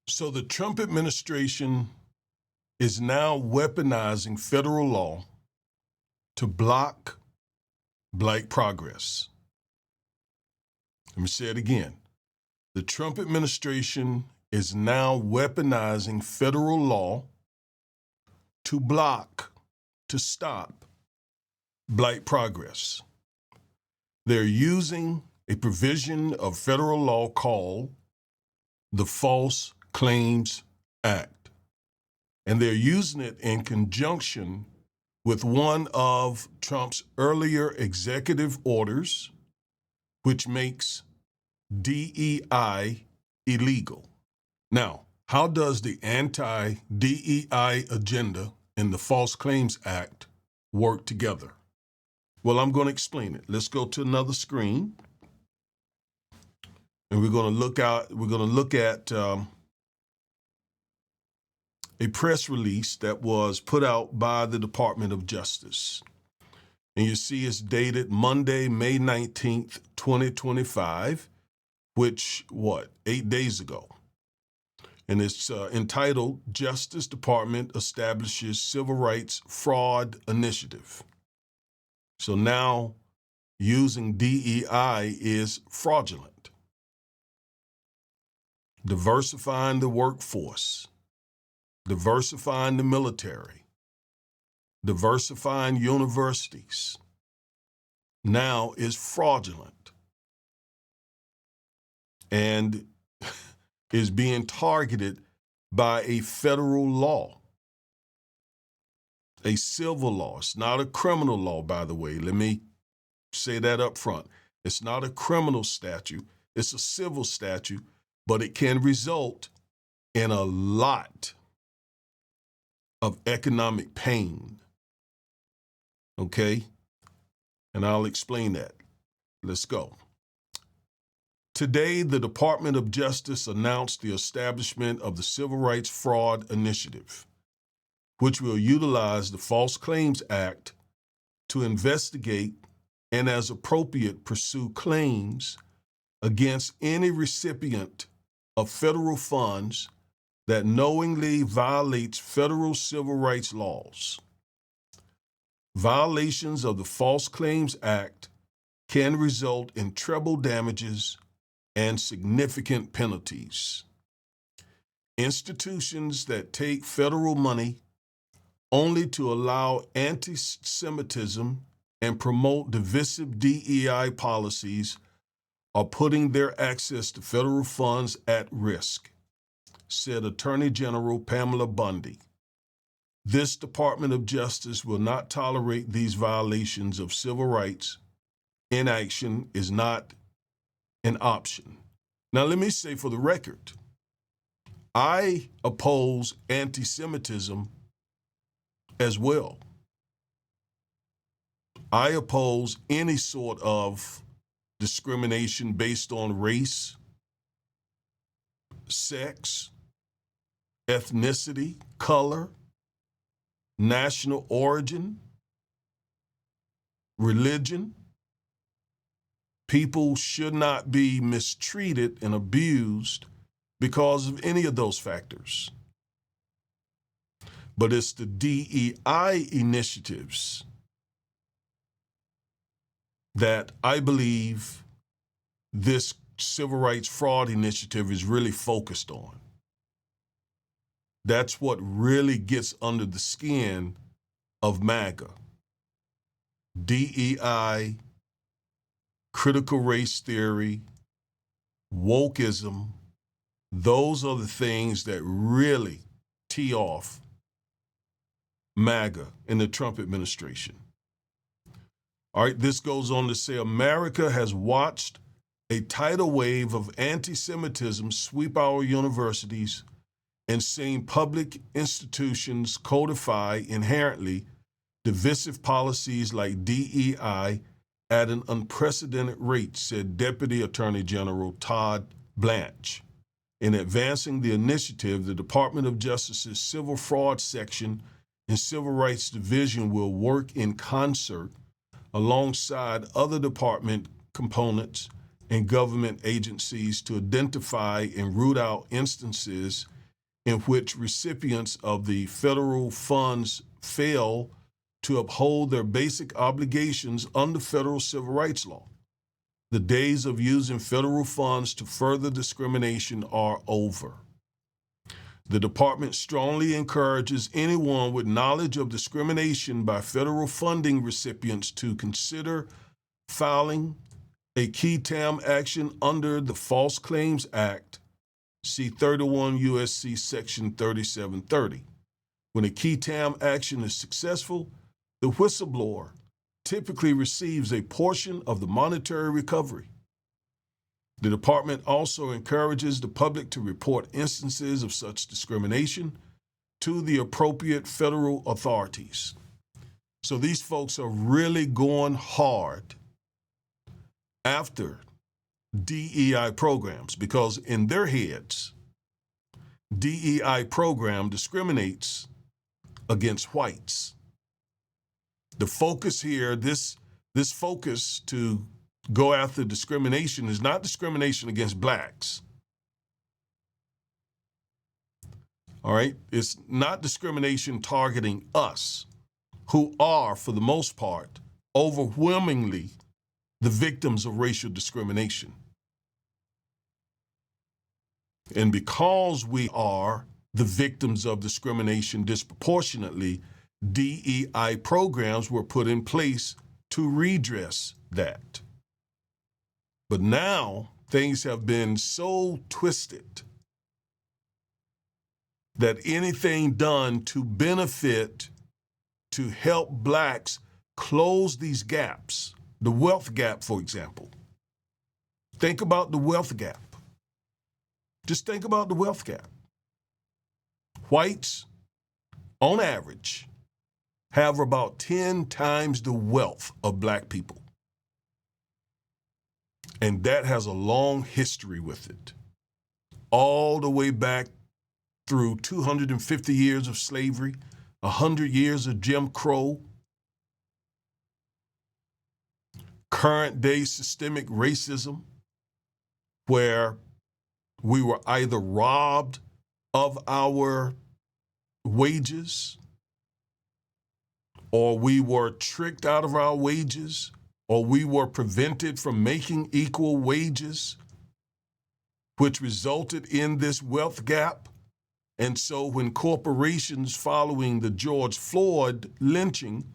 So the Trump administration is now weaponizing federal law to block Black progress. Let me say it again. The Trump administration is now weaponizing federal law to block, to stop Black progress. They're using a provision of federal law called the False Claims Act. And they're using it in conjunction with one of Trump's earlier executive orders, which makes DEI illegal. Now, how does the anti-DEI agenda and the False Claims Act work together? Well, I'm going to explain it. Let's go to another screen. And we're going to look at a press release that was put out by the Department of Justice. And you see it's dated Monday, May 19th, 2025, which, 8 days ago. And it's entitled, Justice Department Establishes Civil Rights Fraud Initiative. So now using DEI is fraudulent. Diversifying the workforce, diversifying the military, diversifying universities, now is fraudulent and is being targeted by a federal law, a civil law. It's not a criminal law, by the way. Let me say that up front. It's not a criminal statute. It's a civil statute, but it can result in a lot of economic pain. Okay? And I'll explain that. Let's go. Today, the Department of Justice announced the establishment of the Civil Rights Fraud Initiative, which will utilize the False Claims Act to investigate and, as appropriate, pursue claims against any recipient of federal funds that knowingly violates federal civil rights laws. Violations of the False Claims Act can result in treble damages and significant penalties. Institutions that take federal money only to allow anti-Semitism and promote divisive DEI policies are putting their access to federal funds at risk, said Attorney General Pamela Bundy. This Department of Justice will not tolerate these violations of civil rights. Inaction is not an option. Now, let me say for the record, I oppose anti-Semitism as well. I oppose any sort of discrimination based on race, sex, ethnicity, color, national origin, religion. People should not be mistreated and abused because of any of those factors. But it's the DEI initiatives that I believe this civil rights fraud initiative is really focused on. That's what really gets under the skin of MAGA. DEI, critical race theory, wokeism, those are the things that really tee off MAGA and the Trump administration. All right, this goes on to say, America has watched a tidal wave of anti-Semitism sweep our universities and seen public institutions codify inherently divisive policies like DEI at an unprecedented rate, said Deputy Attorney General Todd Blanche. In advancing the initiative, the Department of Justice's Civil Fraud Section and Civil Rights Division will work in concert alongside other department components and government agencies to identify and root out instances in which recipients of the federal funds fail to uphold their basic obligations under federal civil rights law. The days of using federal funds to further discrimination are over. The department strongly encourages anyone with knowledge of discrimination by federal funding recipients to consider filing a qui tam action under the False Claims Act, see 31 U.S.C. Section 3730. When a qui tam action is successful, the whistleblower typically receives a portion of the monetary recovery. The department also encourages the public to report instances of such discrimination to the appropriate federal authorities. So these folks are really going hard after DEI programs because in their heads, DEI program discriminates against whites. The focus here, this focus to go after discrimination is not discrimination against blacks. All right? It's not discrimination targeting us, who are, for the most part, overwhelmingly the victims of racial discrimination. And because we are the victims of discrimination disproportionately, DEI programs were put in place to redress that. But now things have been so twisted that anything done to benefit, to help blacks close these gaps, the wealth gap, for example. Think about the wealth gap. Just think about the wealth gap. Whites, on average, have about 10 times the wealth of black people. And that has a long history with it. All the way back through 250 years of slavery, 100 years of Jim Crow, current day systemic racism, where we were either robbed of our wages, or we were tricked out of our wages, or we were prevented from making equal wages, which resulted in this wealth gap. And so when corporations following the George Floyd lynching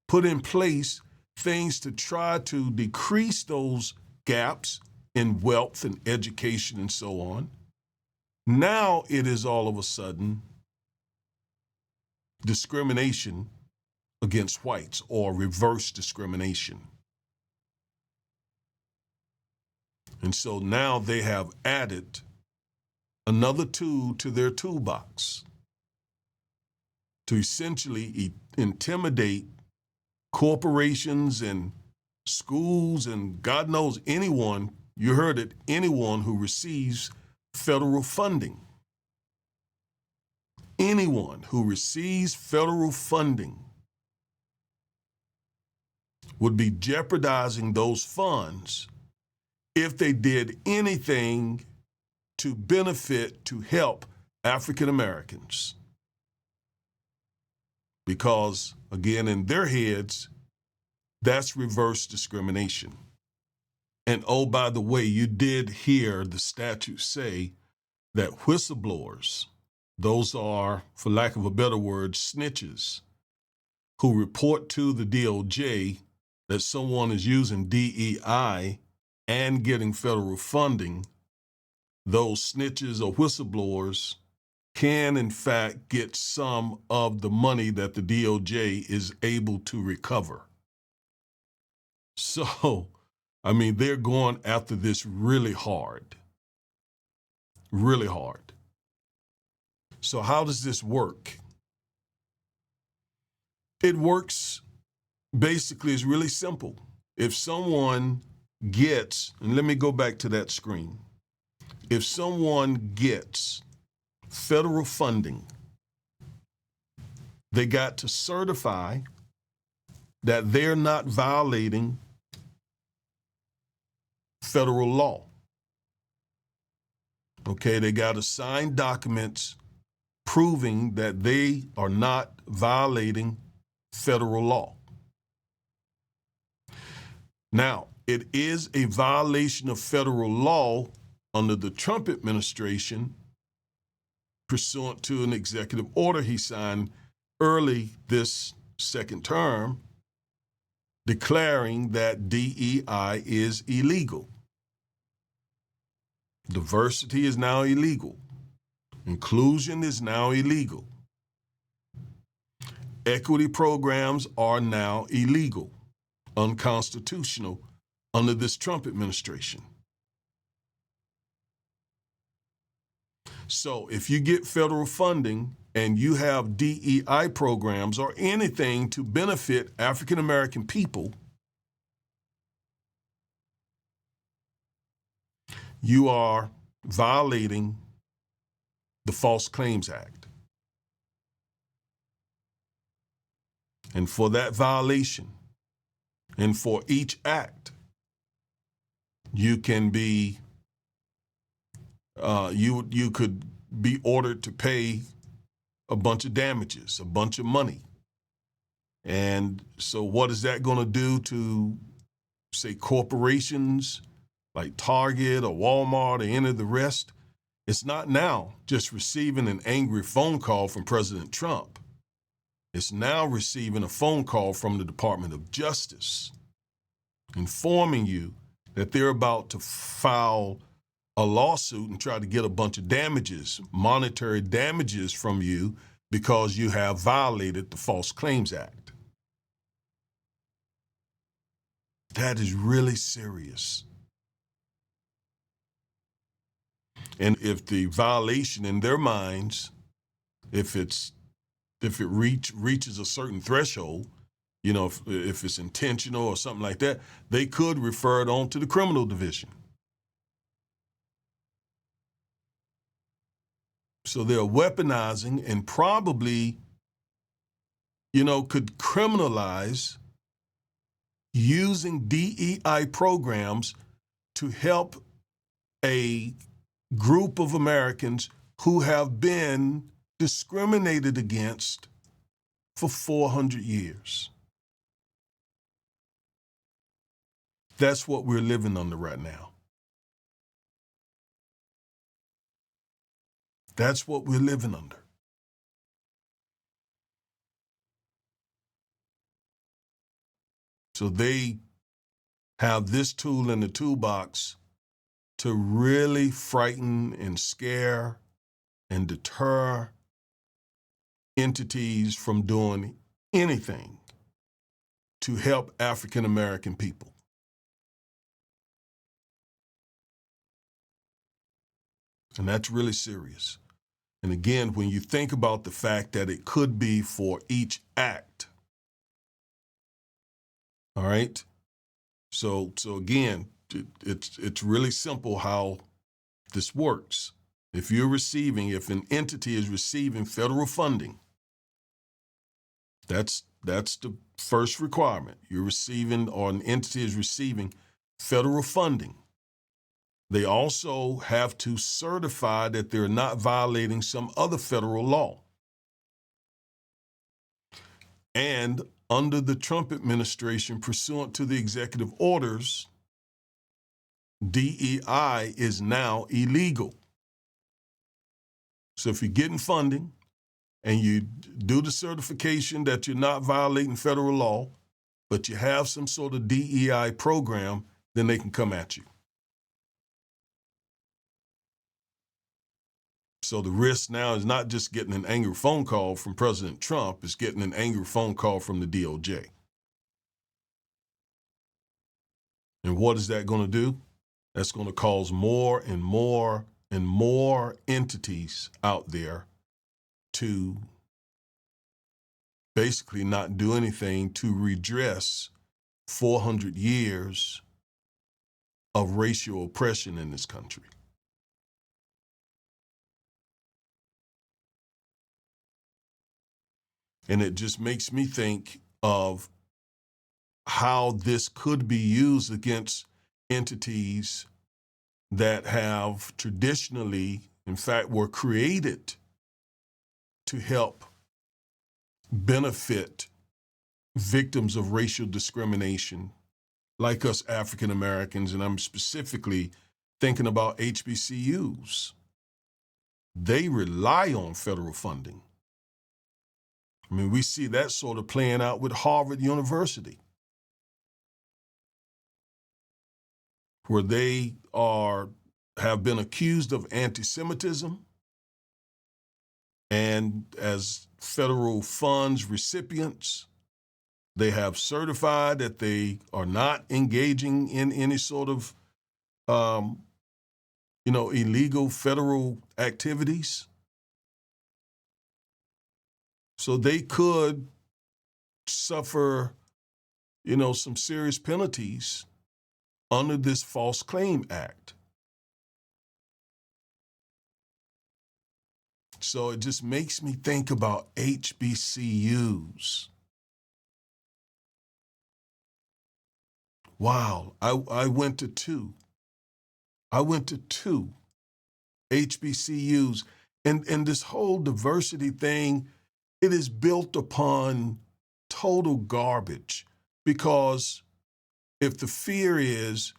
put in place things to try to decrease those gaps in wealth and education and so on, now it is all of a sudden discrimination against whites or reverse discrimination. And so now they have added another tool to their toolbox to essentially intimidate corporations and schools and God knows anyone, you heard it, anyone who receives federal funding. Anyone who receives federal funding would be jeopardizing those funds if they did anything to benefit, to help African Americans. Because, again, in their heads, that's reverse discrimination. And oh, by the way, you did hear the statute say that whistleblowers, those are, for lack of a better word, snitches, who report to the DOJ that someone is using DEI and getting federal funding, those snitches or whistleblowers can, in fact, get some of the money that the DOJ is able to recover. So, I mean, they're going after this really hard. Really hard. So how does this work? It works basically, it's really simple. If someone gets, and let me go back to that screen. If someone gets federal funding, they got to certify that they're not violating federal law. Okay, they got to sign documents proving that they are not violating federal law. Now, it is a violation of federal law under the Trump administration, pursuant to an executive order he signed early this second term, declaring that DEI is illegal. Diversity is now illegal. Inclusion is now illegal. Equity programs are now illegal, unconstitutional under this Trump administration. So if you get federal funding and you have DEI programs or anything to benefit African American people, you are violating the False Claims Act. And for that violation, and for each act, you can be, you could be ordered to pay a bunch of damages, a bunch of money. And so what is that going to do to, say, corporations like Target or Walmart or any of the rest? It's not now just receiving an angry phone call from President Trump. It's now receiving a phone call from the Department of Justice informing you that they're about to file a lawsuit and try to get a bunch of damages, monetary damages from you because you have violated the False Claims Act. That is really serious. And if the violation in their minds, if it reaches a certain threshold, you know, if it's intentional or something like that, they could refer it on to the criminal division. So they're weaponizing and probably, you know, could criminalize using DEI programs to help a group of Americans who have been discriminated against for 400 years. That's what we're living under right now. That's what we're living under. So they have this tool in the toolbox to really frighten and scare and deter entities from doing anything to help African American people. And that's really serious. And again, when you think about the fact that it could be for each act, all right? So again, it's really simple how this works. If an entity is receiving federal funding, that's the first requirement. An entity is receiving federal funding. They also have to certify that they're not violating some other federal law. And under the Trump administration, pursuant to the executive orders, DEI is now illegal. So if you're getting funding and you do the certification that you're not violating federal law, but you have some sort of DEI program, then they can come at you. So the risk now is not just getting an angry phone call from President Trump, it's getting an angry phone call from the DOJ. And what is that going to do? That's going to cause more and more and more entities out there to basically not do anything to redress 400 years of racial oppression in this country. And it just makes me think of how this could be used against entities that have traditionally, in fact, were created to help benefit victims of racial discrimination, like us African Americans, and I'm specifically thinking about HBCUs. They rely on federal funding. I mean, we see that sort of playing out with Harvard University, where they have been accused of anti-Semitism, and as federal funds recipients, they have certified that they are not engaging in any sort of, illegal federal activities. So they could suffer, some serious penalties under this False Claim Act. So it just makes me think about HBCUs. Wow, I went to two. HBCUs. And this whole diversity thing, it is built upon total garbage, because if the fear is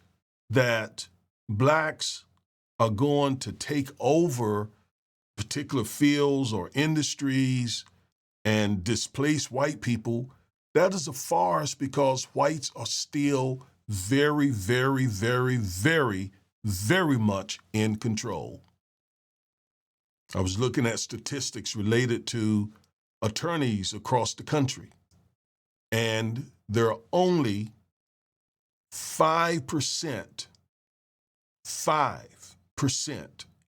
that blacks are going to take over particular fields or industries and displace white people, that is a farce, because whites are still very, very, very, very, very much in control. I was looking at statistics related to attorneys across the country, and there are only 5%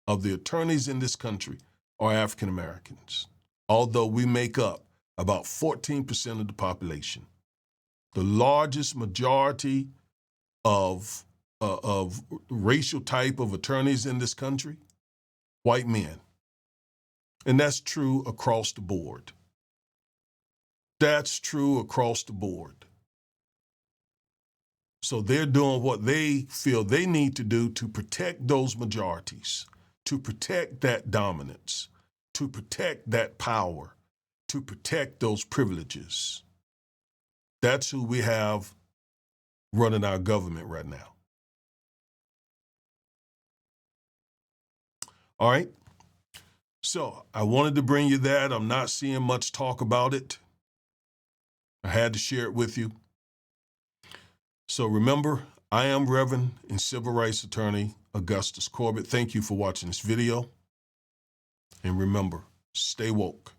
of the attorneys in this country are African Americans, although we make up about 14% of the population. The largest majority of racial type of attorneys in this country, white men. And that's true across the board. That's true across the board. So they're doing what they feel they need to do to protect those majorities, to protect that dominance, to protect that power, to protect those privileges. That's who we have running our government right now. All right. So I wanted to bring you that. I'm not seeing much talk about it. I had to share it with you. So remember, I am Reverend and Civil Rights Attorney Augustus Corbett. Thank you for watching this video. And remember, stay woke.